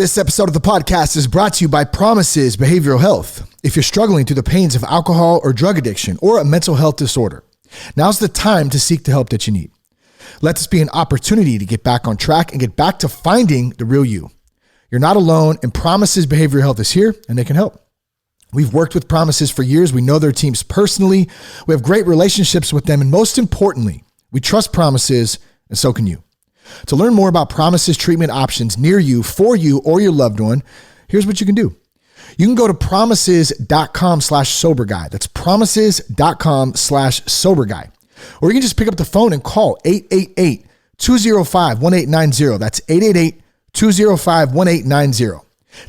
This episode of the podcast is brought to you by Promises Behavioral Health. If you're struggling through the pains of alcohol or drug addiction or a mental health disorder, now's the time to seek the help that you need. Let this be an opportunity to get back on track and get back to finding the real you. You're not alone, and Promises Behavioral Health is here and they can help. We've worked with Promises for years. We know their teams personally. We have great relationships with them. And most importantly, we trust Promises, and so can you. To learn more about Promises treatment options near you, for you, or your loved one, here's what you can do. You can go to promises.com/sober guy. That's promises.com/sober guy. Or you can just pick up the phone and call 888-205-1890. That's 888-205-1890.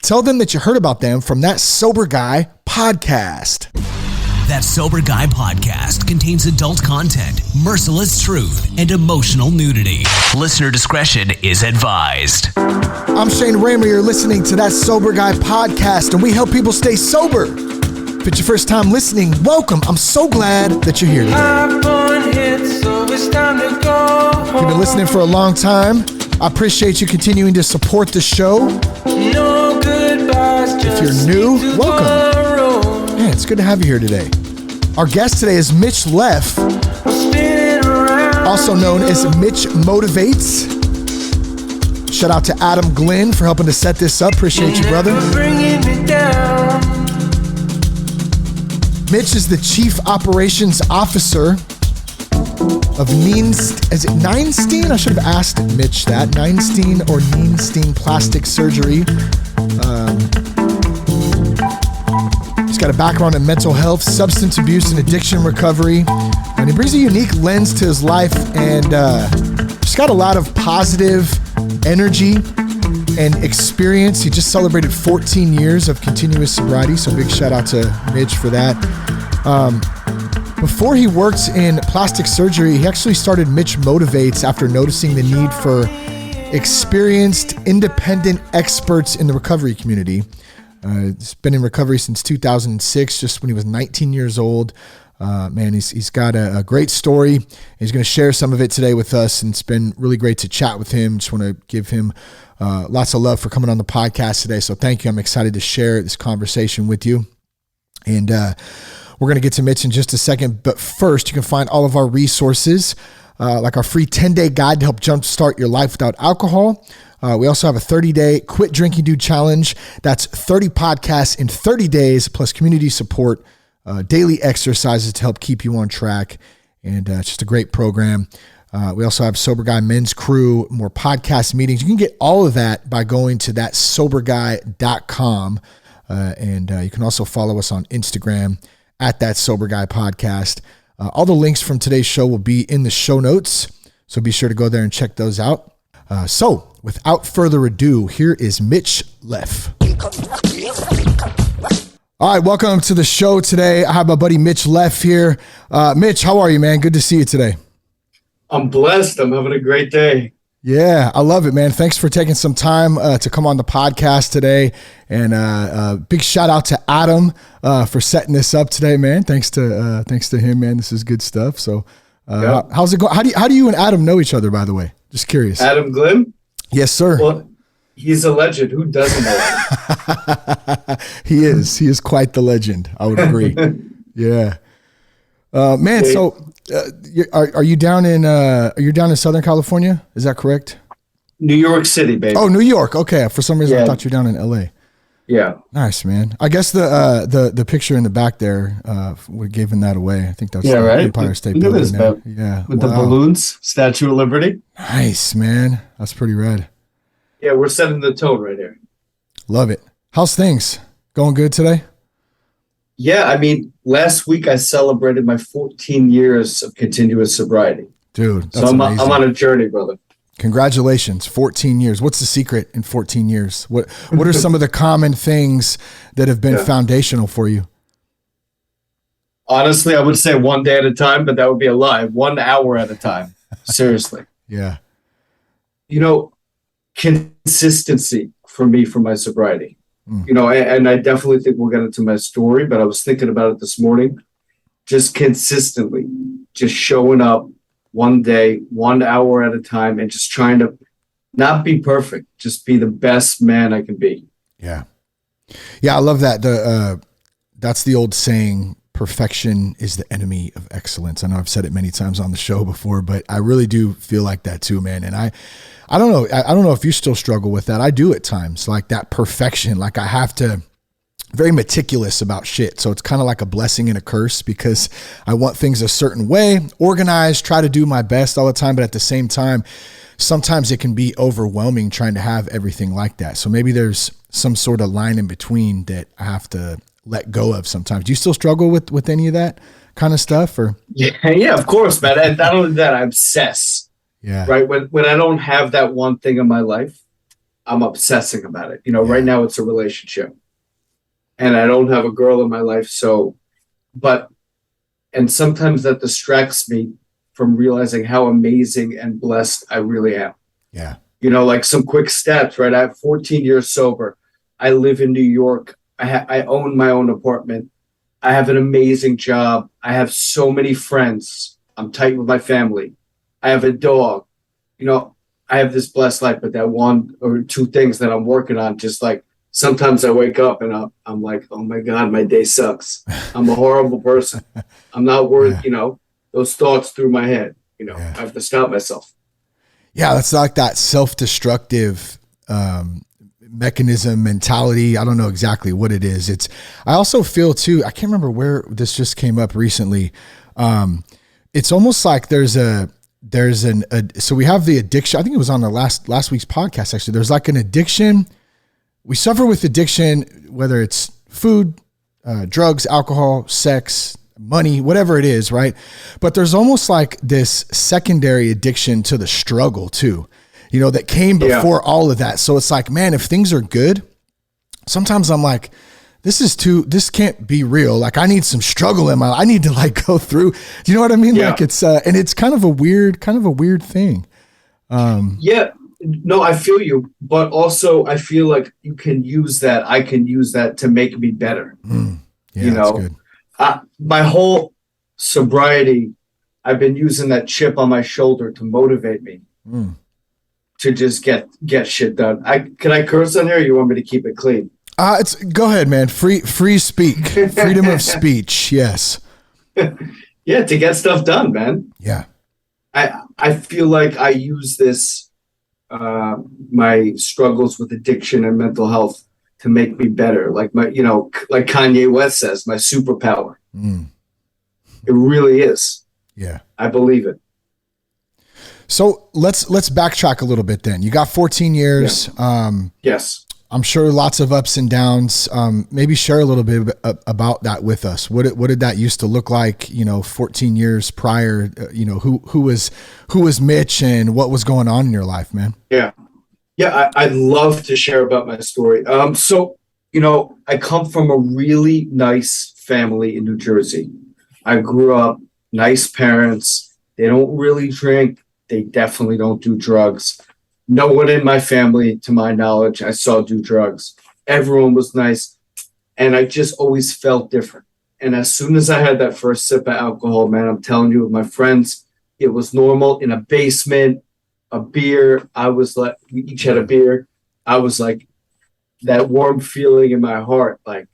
Tell them that you heard about them from That Sober Guy podcast. That Sober Guy podcast contains adult content, merciless truth, and emotional nudity. Listener discretion is advised. I'm Shane Raymer. You're listening to That Sober Guy podcast, and we help people stay sober. If it's your first time listening, welcome. I'm so glad that you're here today. If you've been listening for a long time, I appreciate you continuing to support the show. If you're new, welcome. Man, it's good to have you here today. Our guest today is Mitch Leff, also known as Mitch Motivates. Shout out to Adam Glenn for helping to set this up. Appreciate you, brother. Mitch is the Chief Operations Officer of Neinstein? I should have asked Mitch that. Neinstein or Neinstein Plastic Surgery. He's got a background in mental health, substance abuse, and addiction recovery. And he brings a unique lens to his life and just got a lot of positive energy and experience. He just celebrated 14 years of continuous sobriety, so big shout out to Mitch for that. Before he worked in plastic surgery, he actually started Mitch Motivates after noticing the need for experienced, independent experts in the recovery community. He's been in recovery since 2006, just when he was 19 years old. Man, he's got a great story. He's going to share some of it today with us, and it's been really great to chat with him. Just want to give him lots of love for coming on the podcast today. So thank you. I'm excited to share this conversation with you. And we're going to get to Mitch in just a second. But first, you can find all of our resources, like our free 10-day guide to help jumpstart your life without alcohol. We also have a 30-day Quit Drinking Dude challenge. That's 30 podcasts in 30 days, plus community support, daily exercises to help keep you on track. And it's just a great program. We also have Sober Guy Men's Crew, more podcast meetings. You can get all of that by going to thatsoberguy.com. And you can also follow us on Instagram at That Sober Guy podcast. All the links from today's show will be in the show notes, so be sure to go there and check those out. So without further ado, here is Mitch Leff. All right, welcome to the show today. I have my buddy Mitch Leff here. Mitch, how are you, man? Good to see you today. I'm blessed. I'm having a great day. Yeah, I love it, man. Thanks for taking some time to come on the podcast today. And big shout out to Adam for setting this up today, man. Thanks to him, man. This is good stuff. So how's it going? How do you and Adam know each other, by the way? Just curious. Adam Glenn? Yes, sir. Well, he's a legend. Who doesn't know him? He is quite the legend. I would agree. Yeah. Man, so are you down in Southern California? Is that correct? New York City, baby. Oh, New York. Okay. For some reason, I thought you were down in LA. Yeah. Nice, man. I guess the picture in the back there we're giving that away. I think that's the right? Empire State Look Building. at this, yeah. With the balloons, Statue of Liberty. Nice, man. That's pretty rad. Yeah, we're setting the tone right here. Love it. How's things? Going good today? Yeah, I mean, last week I celebrated my 14 years of continuous sobriety. Dude, that's amazing. I'm on a journey, brother. Congratulations, 14 years. What's the secret in 14 years? What are some of the common things that have been foundational for you? Honestly, I would say one day at a time, but that would be a lie. 1 hour at a time. Seriously. Yeah. You know, consistency for me for my sobriety. You know, and I definitely think we'll get into my story, but I was thinking about it this morning. Just consistently, just showing up one day, 1 hour at a time, and just trying to Not be perfect, just be the best man I can be. Yeah. Yeah. I love that. That's the old saying, perfection is the enemy of excellence. I know I've said it many times on the show before, but I really do feel like that too, man. And I don't know. I don't know if you still struggle with that. I do at times, like that perfection. Like I have to very meticulous about shit. So it's kind of like a blessing and a curse because I want things a certain way, organized, try to do my best all the time. But at the same time, sometimes it can be overwhelming trying to have everything like that. So maybe there's some sort of line in between that I have to let go of sometimes. Do you still struggle with any of that kind of stuff? Or Yeah, of course, man. And not only that, I obsess. yeah, Right. When I don't have that one thing in my life, I'm obsessing about it. Right now it's a relationship. And I don't have a girl in my life. And sometimes that distracts me from realizing how amazing and blessed I really am. Yeah. Like some quick steps, right? I have 14 years sober. I live in New York. I own my own apartment. I have an amazing job. I have so many friends. I'm tight with my family. I have a dog. I have this blessed life, but that one or two things that I'm working on, just like sometimes I wake up and I'm like, oh my God, my day sucks. I'm a horrible person. I'm not worth, those thoughts through my head. I have to stop myself. Yeah. It's like that self-destructive, mechanism mentality. I don't know exactly what it is. I also feel too, I can't remember where this just came up recently. It's almost like so we have the addiction. I think it was on the last week's podcast. Actually, there's like an addiction. We suffer with addiction, whether it's food, drugs, alcohol, sex, money, whatever it is. Right. But there's almost like this secondary addiction to the struggle too, that came before all of that. So it's like, man, if things are good, sometimes I'm like, this can't be real. Like I need some struggle in I need to like go through, do you know what I mean? Yeah. Like it's, and it's kind of a weird thing. No, I feel you, but also I feel like I can use that to make me better. That's good. My whole sobriety, I've been using that chip on my shoulder to motivate me. To just get shit done. Can I curse on here? Or you want me to keep it clean? Go ahead, man. Free speak, freedom of speech. Yes. Yeah, to get stuff done, man. Yeah. I feel like I use this, my struggles with addiction and mental health to make me better. Like like Kanye West says, my superpower. It really is. Yeah. I believe it. So let's backtrack a little bit then. You got 14 years. Yeah. Yes. I'm sure lots of ups and downs. Maybe share a little bit about that with us. What did that used to look like, 14 years prior, who was Mitch and what was going on in your life, man? Yeah. Yeah. I'd love to share about my story. So, I come from a really nice family in New Jersey. I grew up, nice parents. They don't really drink. They definitely don't do drugs. No one in my family, to my knowledge, I saw do drugs. Everyone was nice. And I just always felt different. And as soon as I had that first sip of alcohol, man, I'm telling you, with my friends, it was normal. In a basement, a beer. We each had a beer. I was like, that warm feeling in my heart, like,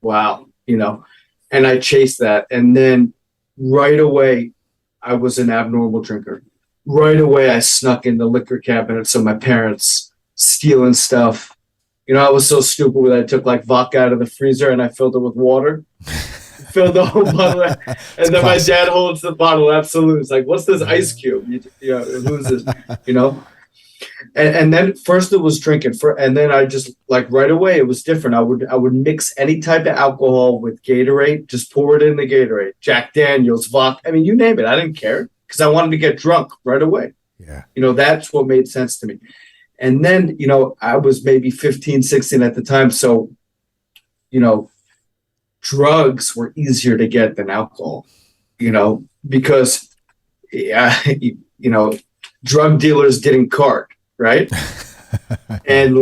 wow, and I chased that. And then right away, I was an abnormal drinker. Right away, I snuck in the liquor cabinets of my parents, stealing stuff. I was so stupid that I took like vodka out of the freezer and I filled it with water, filled the whole bottle. And then my dad holds the bottle. Absolutely. It's like, what's this ice cube? Who's this? And then first it was drinking, and then I just like right away it was different. I would mix any type of alcohol with Gatorade, just pour it in the Gatorade, Jack Daniels, vodka. I mean, you name it. I didn't care because I wanted to get drunk right away. Yeah. That's what made sense to me. And then, I was maybe 15, 16 at the time. So, drugs were easier to get than alcohol, because, drug dealers didn't cart, right? And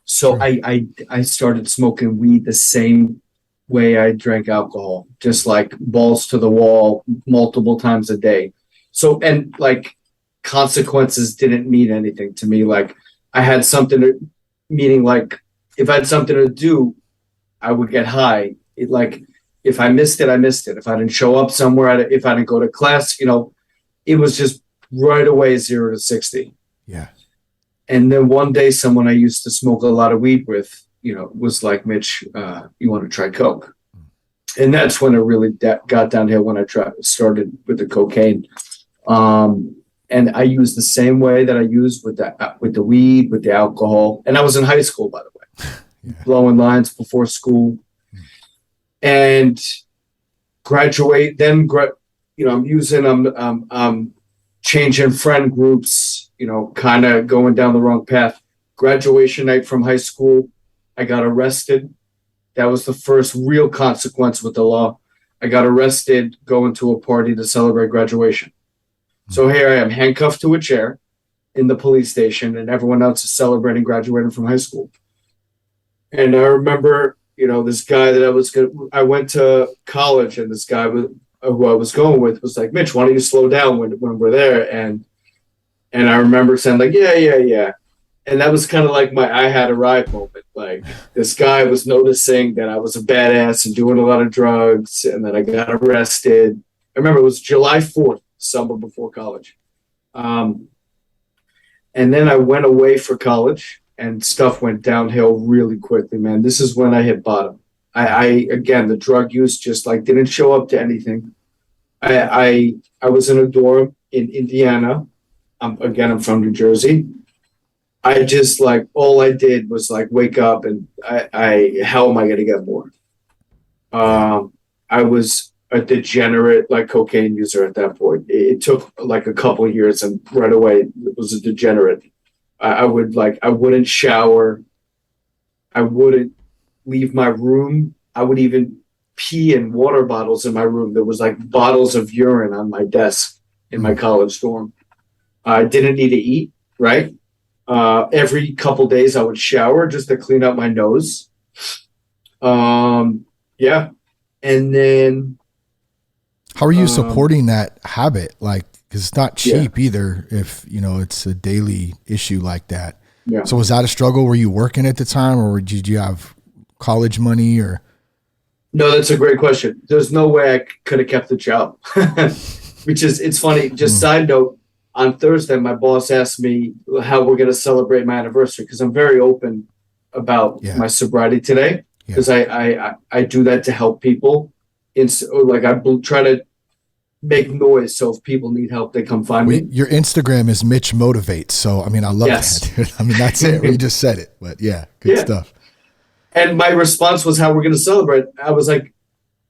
so I started smoking weed the same way I drank alcohol, just like balls to the wall multiple times a day. So, and consequences didn't mean anything to me. Like I had something to, meaning like if I had something to do, I would get high. It like if I missed it, I missed it. If I didn't show up somewhere, if I didn't go to class, it was just right away 0 to 60. Yeah. And then one day, someone I used to smoke a lot of weed with, was like, Mitch, you want to try coke? And that's when it really got downhill, when I started with the cocaine. And I used the same way that I used with the weed, with the alcohol. And I was in high school, by the way, blowing lines before school. And graduate, then, I'm changing friend groups, kind of going down the wrong path. Graduation night from high school, I got arrested. That was the first real consequence with the law. I got arrested going to a party to celebrate graduation. So here I am, handcuffed to a chair in the police station, and everyone else is celebrating graduating from high school. And I remember, this guy that I went to college, and this guy who I was going with was like, Mitch, why don't you slow down when we're there? And I remember saying like, yeah. And that was kind of like my I had arrived moment. Like this guy was noticing that I was a badass and doing a lot of drugs, and then I got arrested. I remember it was July 4th, summer before college. And then I went away for college, and stuff went downhill really quickly, man. This is when I hit bottom. Again, the drug use just like didn't show up to anything. I was in a dorm in Indiana. I'm from New Jersey. I just like, all I did was like wake up and how am I going to get more? I was a degenerate, like cocaine user at that point. It took like a couple of years, and right away it was a degenerate. I wouldn't shower. I wouldn't leave my room. I would even pee in water bottles in my room. There was like bottles of urine on my desk in my college dorm. I didn't need to eat, right? Every couple days I would shower just to clean up my nose. Yeah. And then. How are you supporting that habit? Like, because it's not cheap either if, it's a daily issue like that. Yeah. So was that a struggle? Were you working at the time, or did you have college money or? No, that's a great question. There's no way I could have kept the job, it's funny. Just side note, on Thursday, my boss asked me how we're going to celebrate my anniversary, because I'm very open about my sobriety today, because I do that to help people. I try to make noise, so if people need help, they come find me. Your Instagram is Mitch Motivates, so I love that. Dude. That's it. We just said it, but good stuff. And my response was, how we're going to celebrate. I was like,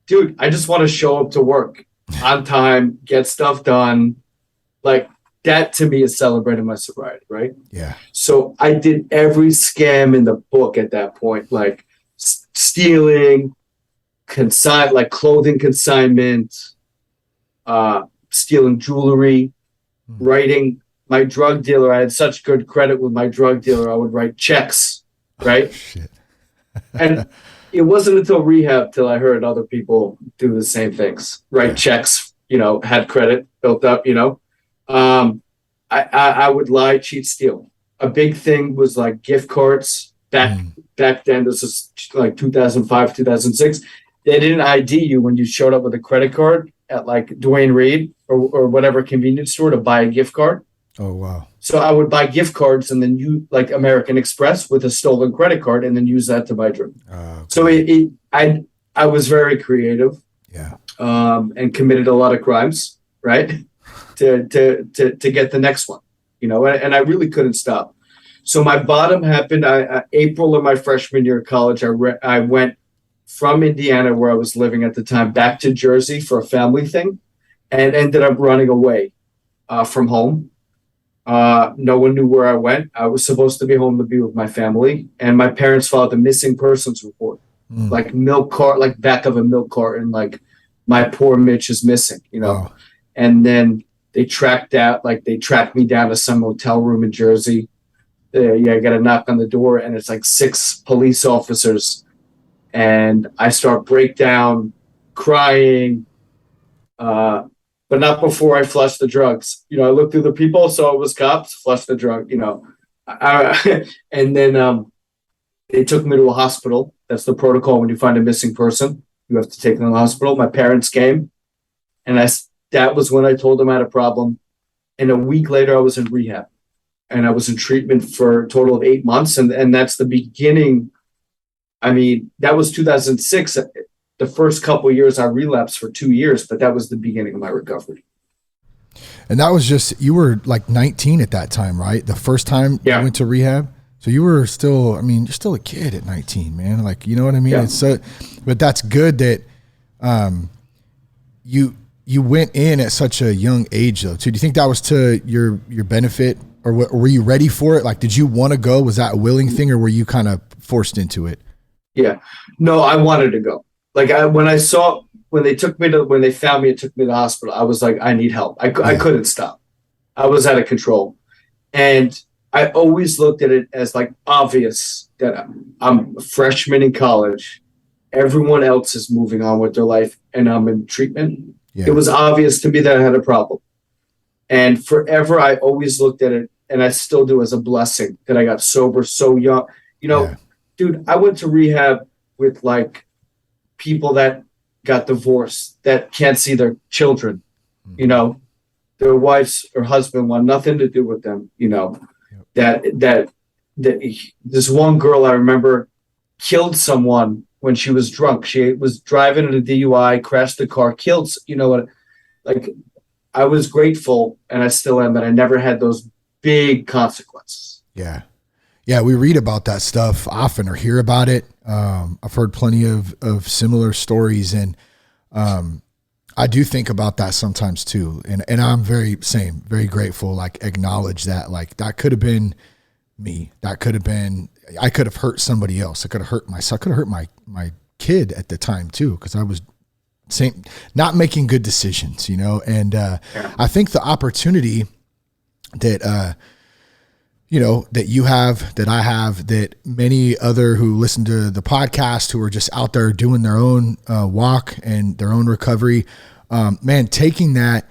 dude, I just want to show up to work on time, get stuff done. Like that to me is celebrating my sobriety, right? Yeah. So I did every scam in the book at that point, like stealing, like clothing consignment, stealing jewelry, writing my drug dealer. I had such good credit with my drug dealer. I would write checks, right? Oh, shit. And it wasn't until rehab till I heard other people do the same things, write checks, had credit built up, I would lie, cheat, steal. A big thing was like gift cards back then. This is like 2005, 2006. They didn't ID you when you showed up with a credit card at like Duane Reade or whatever convenience store to buy a gift card. Oh, wow. So I would buy gift cards and then like American Express with a stolen credit card and then use that to buy drink. Okay. So I was very creative. Yeah. And committed a lot of crimes, right? to get the next one, and I really couldn't stop. So my bottom happened April of my freshman year of college. I went from Indiana, where I was living at the time, back to Jersey for a family thing, and ended up running away from home. No one knew where I went. I was supposed to be home to be with my family, and my parents filed a missing persons report, like milk cart, like back of a milk carton, like my poor Mitch is missing, Wow. And then they tracked me down to some hotel room in Jersey. I got a knock on the door, and it's like 6 police officers. And I start break down, crying. but not before I flushed the drugs. I looked through the people, saw it was cops, flushed the drug, and then they took me to a hospital. That's the protocol when you find a missing person. You have to take them to the hospital. My parents came, and that was when I told them I had a problem. And a week later, I was in rehab, and I was in treatment for a total of 8 months. And that's the beginning. I mean, that was 2006. The first couple of years, I relapsed for 2 years, but that was the beginning of my recovery. And that was just, you were like 19 at that time, right? The first time you went to rehab. So you were still, I mean, you're still a kid at 19, man. Like, you know what I mean? Yeah. It's so, but that's good that you went in at such a young age though, too. Do you think that was to your benefit, or were you ready for it? Like, did you want to go? Was that a willing thing, or were you kind of forced into it? Yeah, no, I wanted to go. Like when they found me and took me to the hospital, I was like, I need help. I couldn't stop. I was out of control. And I always looked at it as like obvious that I'm a freshman in college. Everyone else is moving on with their life and I'm in treatment. Yeah. It was obvious to me that I had a problem. And forever, I always looked at it, and I still do, as a blessing that I got sober so young. Dude, I went to rehab with like people that got divorced, that can't see their children, their wives or husband want nothing to do with them, that this one girl I remember killed someone when she was drunk. She was driving in a DUI, crashed the car, killed, like I was grateful, and I still am, that I never had those big consequences. Yeah. Yeah, we read about that stuff often or hear about it. I've heard plenty of similar stories, and I do think about that sometimes too. And I'm very grateful, like acknowledge that, like that could have been me. That could have been, I could have hurt somebody else. I could have hurt myself. I could have hurt my kid at the time too, because I was not making good decisions, and I think the opportunity that that you have, that I have, that many other who listen to the podcast, who are just out there doing their own walk and their own recovery, taking that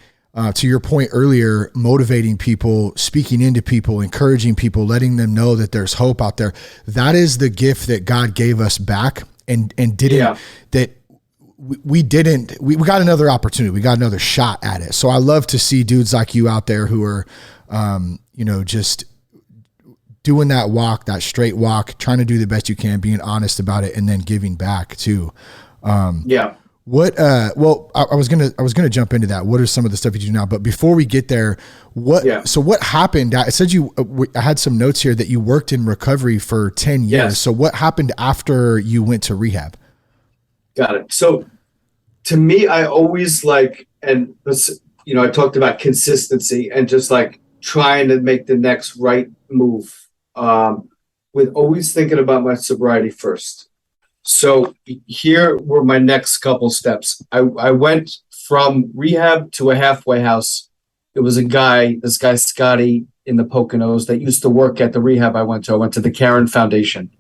to your point earlier, motivating people, speaking into people, encouraging people, letting them know that there's hope out there. That is the gift that God gave us back, and that we got another opportunity. We got another shot at it. So I love to see dudes like you out there who are, just doing that walk, that straight walk, trying to do the best you can, being honest about it, and then giving back too. What, I was going to jump into that. What are some of the stuff you do now? But before we get there, so what happened? I said I had some notes here that you worked in recovery for 10 years. Yes. So what happened after you went to rehab? Got it. So to me, I always I talked about consistency and just like trying to make the next right move, with always thinking about my sobriety first. So here were my next couple steps. I went from rehab to a halfway house. It was this guy, Scotty, in the Poconos, that used to work at the rehab I went to. I went to the Karen Foundation.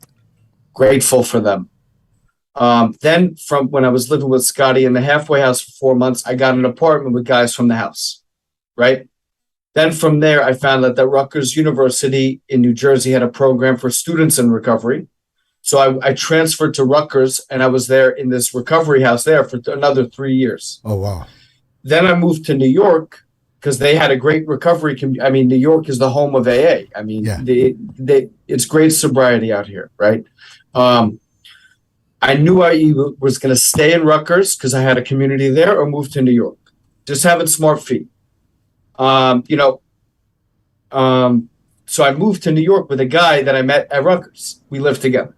Grateful for them. Then from when I was living with Scotty in the halfway house for 4 months, I got an apartment with guys from the house, right? Then from there, I found out that Rutgers University in New Jersey had a program for students in recovery. So I transferred to Rutgers, and I was there in this recovery house there for another 3 years. Oh, wow. Then I moved to New York because they had a great recovery. New York is the home of AA. It's great sobriety out here, right? I knew I was going to stay in Rutgers because I had a community there, or move to New York. Just having smart feet. So I moved to New York with a guy that I met at Rutgers. We lived together.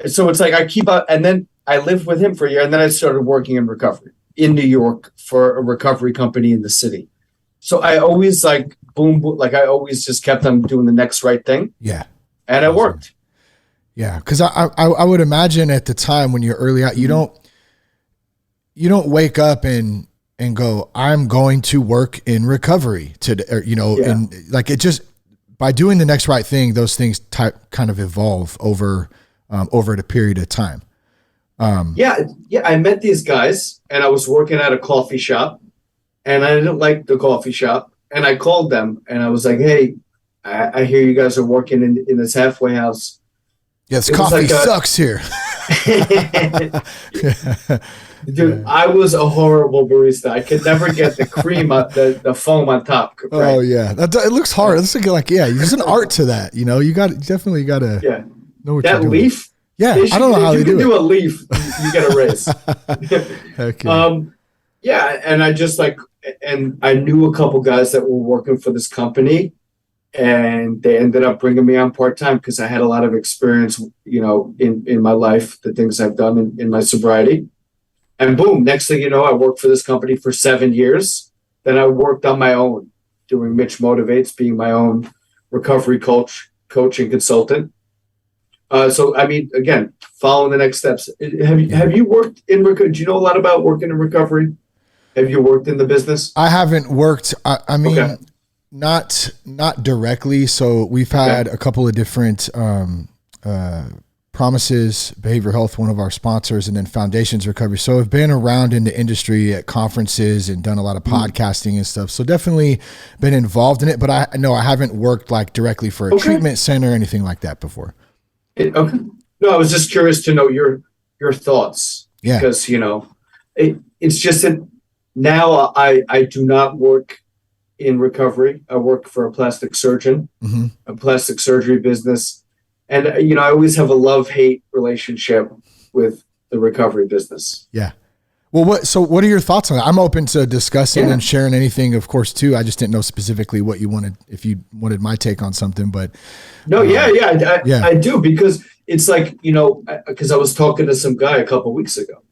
So it's like I keep up, and then I lived with him for a year, and then I started working in recovery in New York for a recovery company in the city. So I always boom, I always just kept on doing the next right thing. Yeah. And it worked. Yeah. Cause I would imagine at the time when you're early out, you don't wake up and go, I'm going to work in recovery today, and it just, by doing the next right thing, those things kind of evolve over a period of time. I met these guys, and I was working at a coffee shop, and I didn't like the coffee shop. And I called them and I was like, hey, I hear you guys are working in this halfway house. Yes, coffee sucks here. Dude, I was a horrible barista. I could never get the cream, the foam on top. Right? Oh yeah, it looks hard. It's like there's an art to that. You know, you definitely got to know what you're doing. Leaf. Yeah, I don't know how they do it. You can do a leaf, you get a raise. Okay. Yeah, and I just and I knew a couple guys that were working for this company, and they ended up bringing me on part-time because I had a lot of experience, in my life, the things I've done in my sobriety. And boom, next thing you know, I worked for this company for 7 years. Then I worked on my own, doing Mitch Motivates, being my own recovery coach and consultant. So, I mean, again, following the next steps. Have you worked in recovery? Do you know a lot about working in recovery? Have you worked in the business? I haven't worked. I mean, okay. not directly. So we've had a couple of different Promises Behavioral Health, one of our sponsors, and then Foundations Recovery. So I've been around in the industry at conferences and done a lot of podcasting and stuff. So definitely been involved in it, but I haven't worked like directly for a treatment center or anything like that before. Okay. No, I was just curious to know your thoughts. Yeah. Because, it's just that now I do not work in recovery. I work for a plastic surgeon, a plastic surgery business. And, I always have a love-hate relationship with the recovery business. Yeah. Well, what are your thoughts on that? I'm open to discussing and sharing anything, of course, too. I just didn't know specifically what you wanted, if you wanted my take on something, but. No, I do, because it's like, because I was talking to some guy a couple of weeks ago,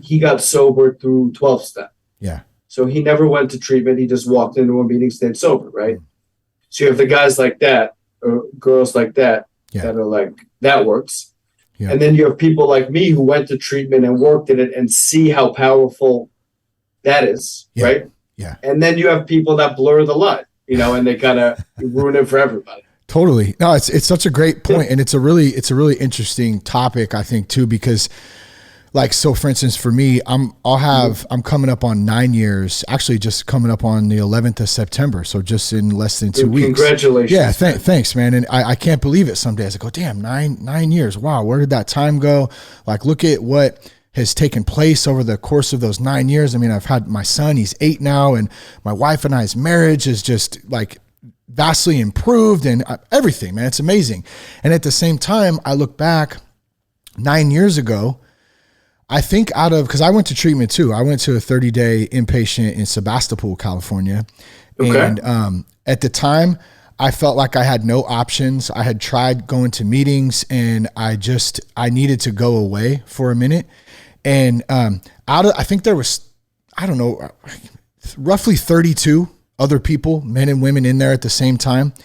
he got sober through 12-step. Yeah. So he never went to treatment. He just walked into a meeting, stayed sober, right? So you have the guys like that, or girls like that, that are like, that works. Yeah. And then you have people like me who went to treatment and worked in it and see how powerful that is, right? Yeah. And then you have people that blur the line, and they kind of ruin it for everybody. Totally. No, it's such a great point, and it's a really interesting topic, I think, too, because like, so for instance, for me, I'm coming up on 9 years, actually just coming up on the 11th of September. So just in less than 2 weeks. Congratulations. Yeah. Thanks, man. And I can't believe it some days. I go, damn, nine years. Wow. Where did that time go? Like, look at what has taken place over the course of those 9 years. I mean, I've had my son, he's 8 now, and my wife and I's marriage is just like vastly improved and everything, man. It's amazing. And at the same time, I look back 9 years ago, I think because I went to treatment too. I went to a 30-day inpatient in Sebastopol, California. Okay. And at the time, I felt like I had no options. I had tried going to meetings and I needed to go away for a minute. And I think there was, I don't know, roughly 32 other people, men and women in there at the same time.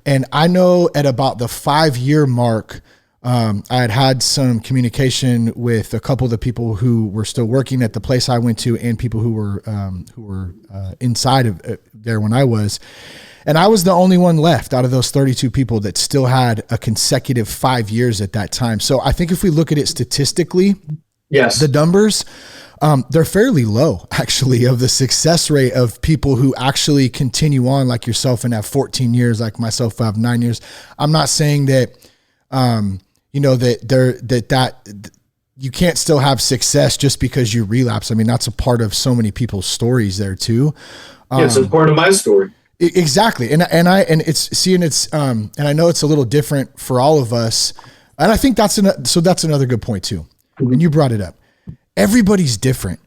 And I know at about the 5-year mark, I had some communication with a couple of the people who were still working at the place I went to, and people who were inside of there when I was, and I was the only one left out of those 32 people that still had a consecutive 5 years at that time. So I think if we look at it statistically, the numbers, they're fairly low actually, of the success rate of people who actually continue on like yourself and have 14 years, like myself, I have 9 years. I'm not saying that, that you can't still have success just because you relapse. I mean, that's a part of so many people's stories there too. It's a part of my story. Exactly. And I know it's a little different for all of us. And I think that's another good point too. Mm-hmm. And you brought it up. Everybody's different.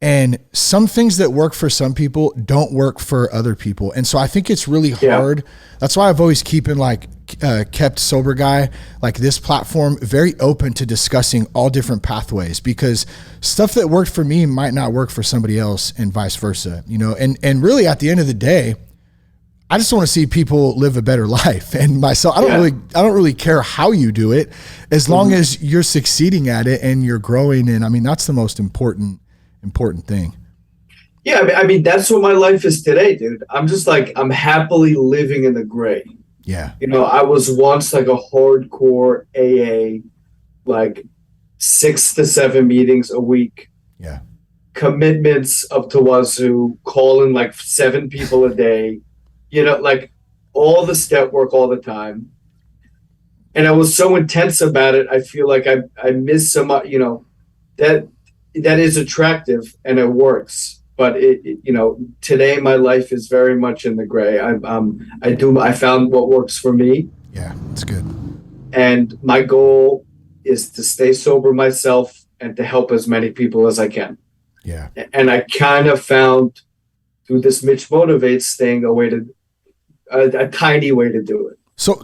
And some things that work for some people don't work for other people. And so I think it's really hard. Yeah. That's why I've always kept Sober Guy, like this platform, very open to discussing all different pathways, because stuff that worked for me might not work for somebody else and vice versa, and really at the end of the day, I just want to see people live a better life. And myself, I don't really care how you do it, as long as you're succeeding at it and you're growing. And I mean, that's the most important thing. Yeah. I mean, that's what my life is today, dude. I'm just like, I'm happily living in the gray. Yeah. I was once like a hardcore AA, like 6 to 7 meetings a week. Yeah. commitments of Tawazu, calling like 7 people a day, like all the step work all the time. And I was so intense about it. I feel like I missed some, that is attractive and it works. But today my life is very much in the gray. I found what works for me. Yeah, that's good. And my goal is to stay sober myself and to help as many people as I can. Yeah. And I kind of found through this Mitch Motivates thing a tiny way to do it. So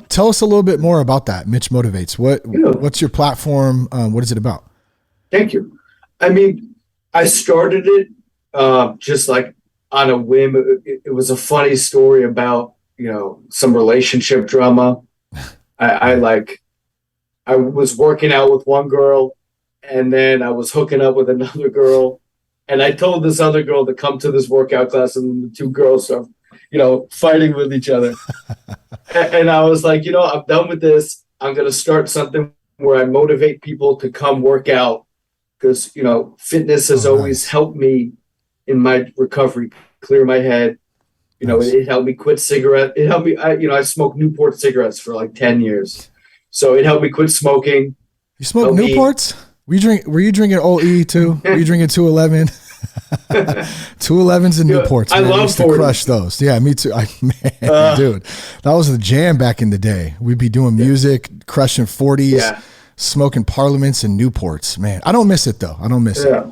tell us a little bit more about that. Mitch Motivates. What's your platform? What is it about? Thank you. I mean, I started it just like on a whim. It was a funny story about, some relationship drama. I was working out with one girl and then I was hooking up with another girl. And I told this other girl to come to this workout class, and the 2 girls are, fighting with each other. And I was like, I'm done with this. I'm going to start something where I motivate people to come work out because, fitness has always helped me in my recovery, clear my head. It helped me quit cigarette. It helped me. I smoked Newport cigarettes for like 10 years. So it helped me quit smoking. You smoke Newports? Were you drinking Old E too? Were you drinking 211? 211s and Newports. I love used to crush those. Yeah, me too. Dude, that was the jam back in the day. We'd be doing music, crushing 40s, smoking Parliaments and Newports. Man, I don't miss it though. I don't miss it.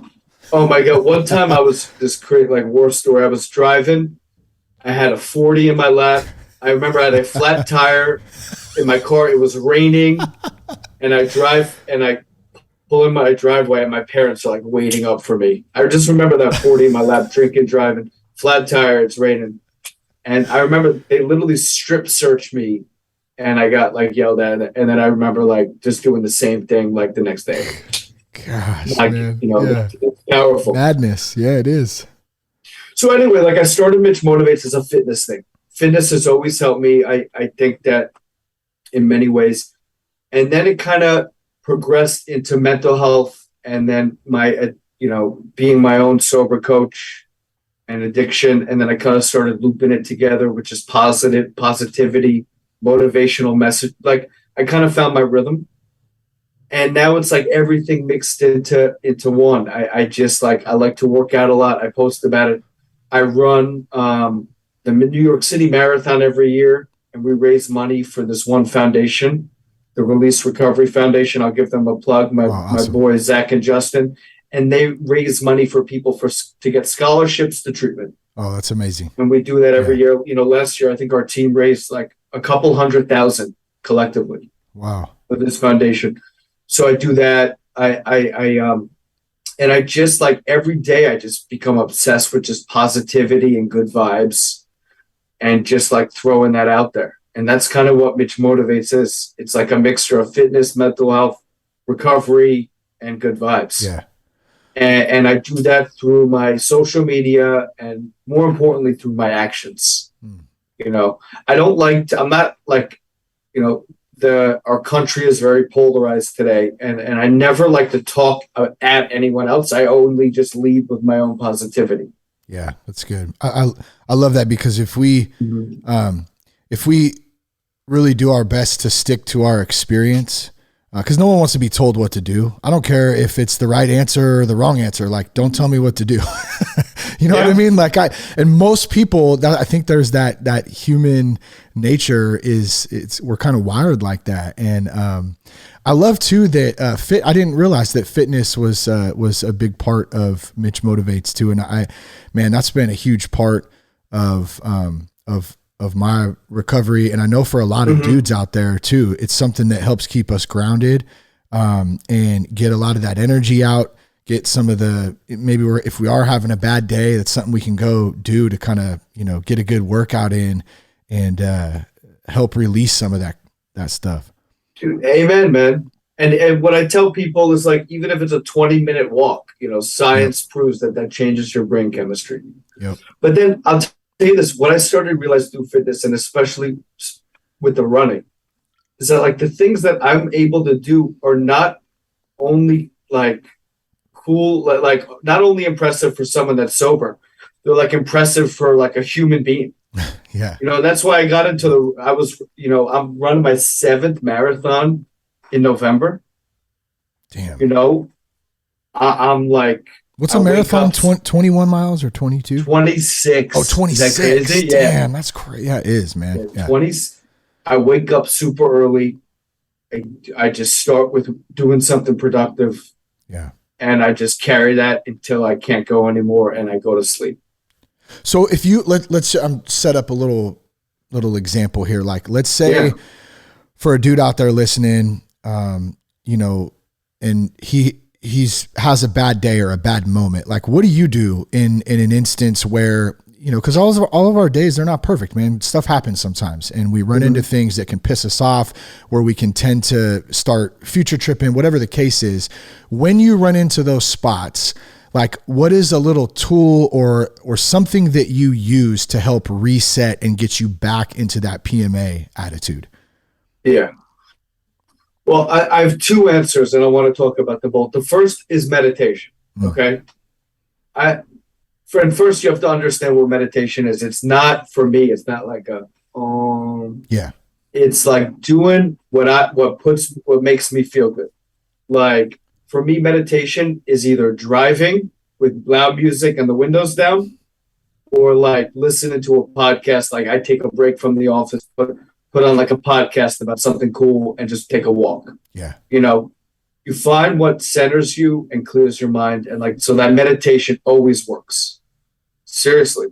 Oh my God. One time I was war story. I was driving. I had a 40 in my lap. I remember I had a flat tire in my car. It was raining and I pull in my driveway and my parents are like waiting up for me. I just remember that 40 in my lap, drinking, driving, flat tire, it's raining. And I remember they literally strip searched me and I got like yelled at. And then I remember like just doing the same thing like the next day. Gosh, man. It's powerful. Madness. Yeah, it is. So anyway, like I started Mitch Motivates as a fitness thing. Fitness has always helped me. I think that in many ways. And then it kind of progressed into mental health and then my, being my own sober coach and addiction. And then I kind of started looping it together, which is positivity, motivational message. Like I kind of found my rhythm. And now it's like everything mixed into one. I just I like to work out a lot. I post about it. I run the New York City Marathon every year, and we raise money for this one foundation, the Release Recovery Foundation. I'll give them a plug. My boys, Zach and Justin, and they raise money for people to get scholarships to treatment. Oh, that's amazing. And we do that every year. Last year, I think our team raised like a couple $100,000 collectively. Wow. For this foundation. So I do that. And I just every day I just become obsessed with just positivity and good vibes and just throwing that out there. And that's kind of what Mitch Motivates is. It's like a mixture of fitness, mental health, recovery, and good vibes. Yeah. And I do that through my social media and more importantly, through my actions. I don't I'm not our country is very polarized today, and I never like to talk at anyone else. I only just lead with my own positivity. Yeah, that's good. I love that because if we really do our best to stick to our experience, because no one wants to be told what to do. I don't care if it's the right answer or the wrong answer. Don't tell me what to do. You know what I mean? And most people, I think there's that human nature we're kind of wired like that. And I love too that I didn't realize that fitness was a big part of Mitch Motivates too. And that's been a huge part of my recovery. And I know for a lot of dudes out there too, it's something that helps keep us grounded, and get a lot of that energy out, get some of if we are having a bad day, that's something we can go do to kind of, get a good workout in and, help release some of that stuff. Dude, amen, man. And what I tell people is even if it's a 20-minute walk, science proves that changes your brain chemistry. Yep. But then I'll tell you this, what I started to realize through fitness, and especially with the running, is that the things that I'm able to do are not only cool, like not only impressive for someone that's sober, they're like impressive for like a human being. Yeah. That's why I got into I'm running my 7th marathon in November. Damn. I'm like, what's a marathon? 21 miles or 22? 26. Oh, 26. Is that crazy? Damn, that's crazy. Yeah, it is, man. Yeah. 20. I wake up super early. I just start with doing something productive. Yeah. And I just carry that until I can't go anymore and I go to sleep. So if you let's set up a little example here. Like, let's say for a dude out there listening, and he has a bad day or a bad moment. Like, what do you do in an instance where, because all of our days, they're not perfect, man. Stuff happens sometimes, and we run into things that can piss us off, where we can tend to start future tripping, whatever the case is. When you run into those spots, like, what is a little tool or something that you use to help reset and get you back into that PMA attitude? Yeah. Well, I have 2 answers, and I want to talk about them both. The first is meditation. Okay. First, you have to understand what meditation is. It's not, for me, it's not like it's like doing what makes me feel good. Like, for me, meditation is either driving with loud music and the windows down, or like listening to a podcast. Like, I take a break from the office, put on like a podcast about something cool and just take a walk. Yeah. You find what centers you and clears your mind. And like, so that meditation always works. Seriously,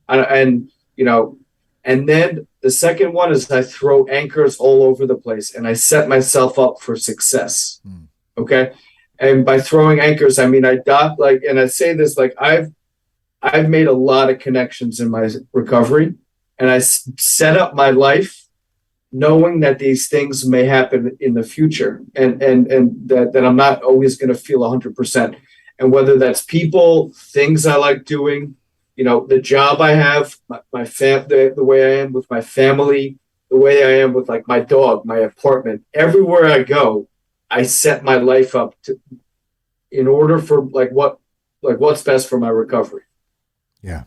man. And then the second one is I throw anchors all over the place and I set myself up for success. Okay. And by throwing anchors, I mean, and I say this, like, I've made a lot of connections in my recovery, and I set up my life knowing that these things may happen in the future, and that I'm not always going to feel 100%. And whether that's people, things I like doing, the job I have, the way I am with my family, the way I am with like my dog, my apartment, everywhere I go, I set my life up in order for what's best for my recovery. Yeah.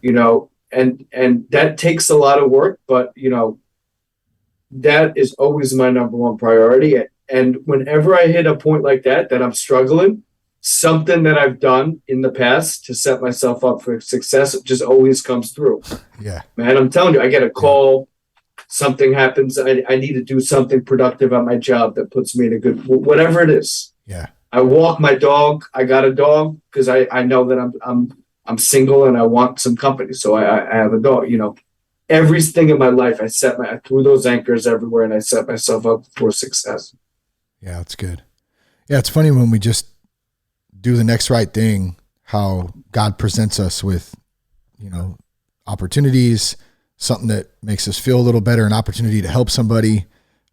And that takes a lot of work, but that is always my number one priority. And whenever I hit a point like that I'm struggling, something that I've done in the past to set myself up for success just always comes through. Yeah. Man, I'm telling you, I get a call, something happens, I need to do something productive at my job that puts me in a good, whatever it is. Yeah. I walk my dog. I got a dog because I know that I'm single and I want some company. So I have a dog, everything in my life, I threw those anchors everywhere and I set myself up for success. Yeah, that's good. Yeah. It's funny when we just do the next right thing, how God presents us with, opportunities, something that makes us feel a little better, an opportunity to help somebody.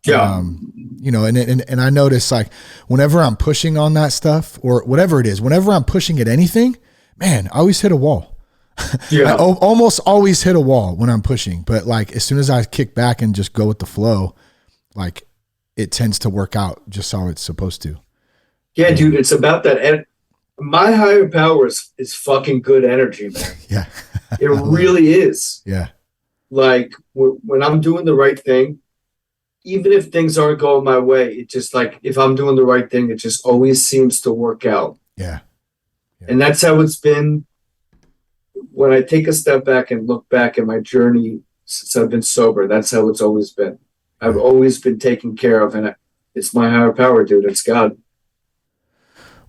Yeah. And I notice, like, whenever I'm pushing on that stuff or whatever it is, whenever I'm pushing at anything, man, I always hit a wall. Yeah. I almost always hit a wall when I'm pushing, but like, as soon as I kick back and just go with the flow, like, it tends to work out just how it's supposed to. Yeah, dude, it's about that. And my higher power is fucking good energy, man. Yeah. It really is. Yeah. Like, when I'm doing the right thing, even if things aren't going my way, it just, like, if I'm doing the right thing, it just always seems to work out. Yeah. And that's how it's been when I take a step back and look back at my journey since I've been sober. That's how it's always been. I've always been taken care of, and it's my higher power, dude. It's God.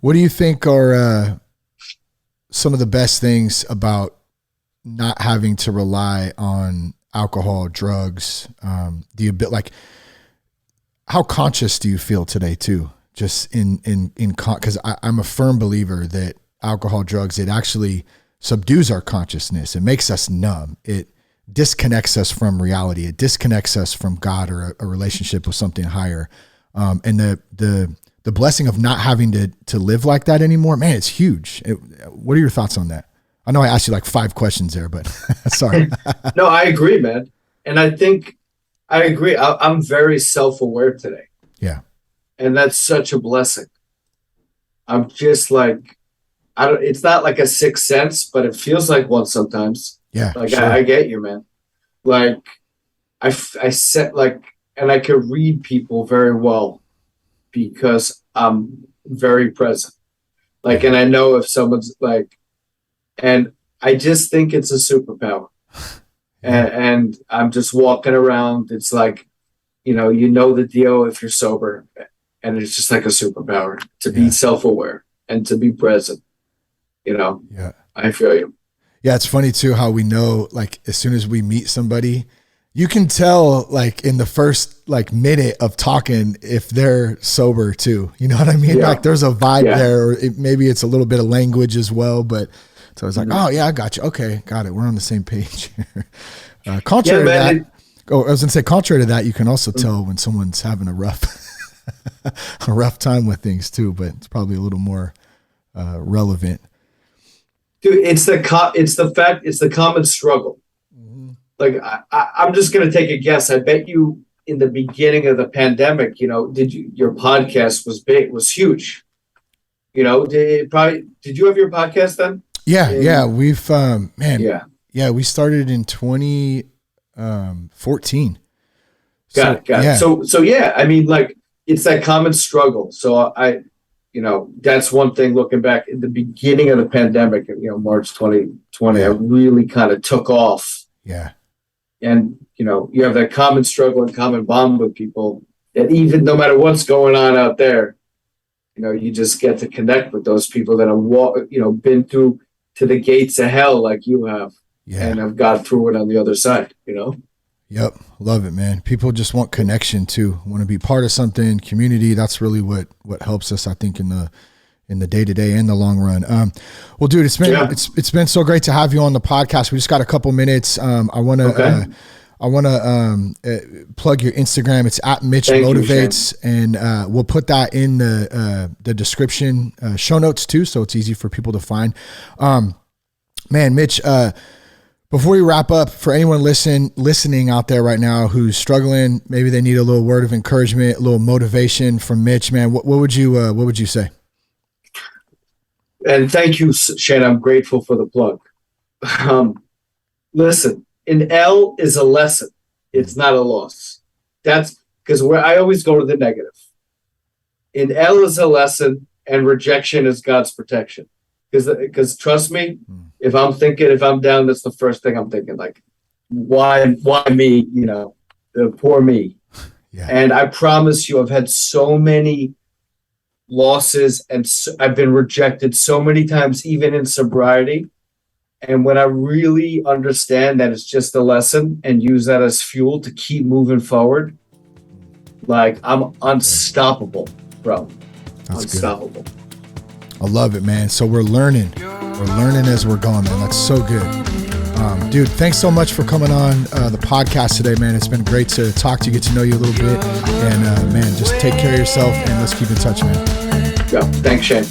What do you think are some of the best things about not having to rely on alcohol, drugs? How conscious do you feel today too? Just because I'm a firm believer that alcohol, drugs, it actually subdues our consciousness. It makes us numb. It disconnects us from reality. It disconnects us from God or a relationship with something higher. And the blessing of not having to live like that anymore, man, it's huge. What are your thoughts on that? I know I asked you like 5 questions there, but sorry. No, I agree, man. And I think I agree. I'm very self-aware today. Yeah. And that's such a blessing. I'm just like, it's not like a sixth sense, but it feels like one sometimes. Yeah. Like sure. I get you, man. Like I set like, and I can read people very well because I'm very present. Like, and I know if someone's like, and I just think it's a superpower. And I'm just walking around. It's like, you know the deal if you're sober, and it's just like a superpower to be self-aware and to be present. Yeah. I feel you. Yeah. It's funny too, how we know, like, as soon as we meet somebody, you can tell, like, in the first like minute of talking, if they're sober too, you know what I mean? Yeah. Like there's a vibe there, or maybe it's a little bit of language as well, but so it's like, oh yeah, I got you. Okay. Got it. We're on the same page here. Contrary to that, I was gonna say, contrary to that, you can also tell when someone's having a rough time with things too, but it's probably a little more relevant. Dude, it's the common struggle. Like I'm just gonna take a guess. I bet you in the beginning of the pandemic, your podcast was huge. Did you have your podcast then? Yeah, we've we started in 2014. Got it. Yeah. So yeah, I mean, like, it's that common struggle. So that's one thing. Looking back in the beginning of the pandemic, March 2020, I really kind of took off. Yeah. And you have that common struggle and common bond with people that even no matter what's going on out there, you just get to connect with those people that have been through to the gates of hell like you have, and have got through it on the other side. Yep. Love it, man. People just want connection too. Want to be part of something, community. That's really what helps us, I think, in the day-to-day and the long run. Well, dude, it's been so great to have you on the podcast. We just got a couple minutes. I want to plug your Instagram. It's at Mitch Motivates, and we'll put that in the description, show notes too, so it's easy for people to find. Man, Mitch, before we wrap up, for anyone listening out there right now who's struggling, maybe they need a little word of encouragement, a little motivation from Mitch, man, what would you say? And thank you, Shane. I'm grateful for the plug. Listen, an L is a lesson. It's not a loss. That's because I always go to the negative. An L is a lesson, and rejection is God's protection. Because trust me, if I'm down, that's the first thing I'm thinking. Like, why me? The poor me. Yeah. And I promise you, I've had so many losses, and I've been rejected so many times, even in sobriety. And when I really understand that it's just a lesson and use that as fuel to keep moving forward, like, I'm unstoppable, bro. That's unstoppable. Good. I love it, man. So we're learning as we're going, man. That's so good. Dude, thanks so much for coming on the podcast today, man. It's been great to talk to you, get to know you a little bit. And man, just take care of yourself, and let's keep in touch, man. Yeah, thanks, Shane.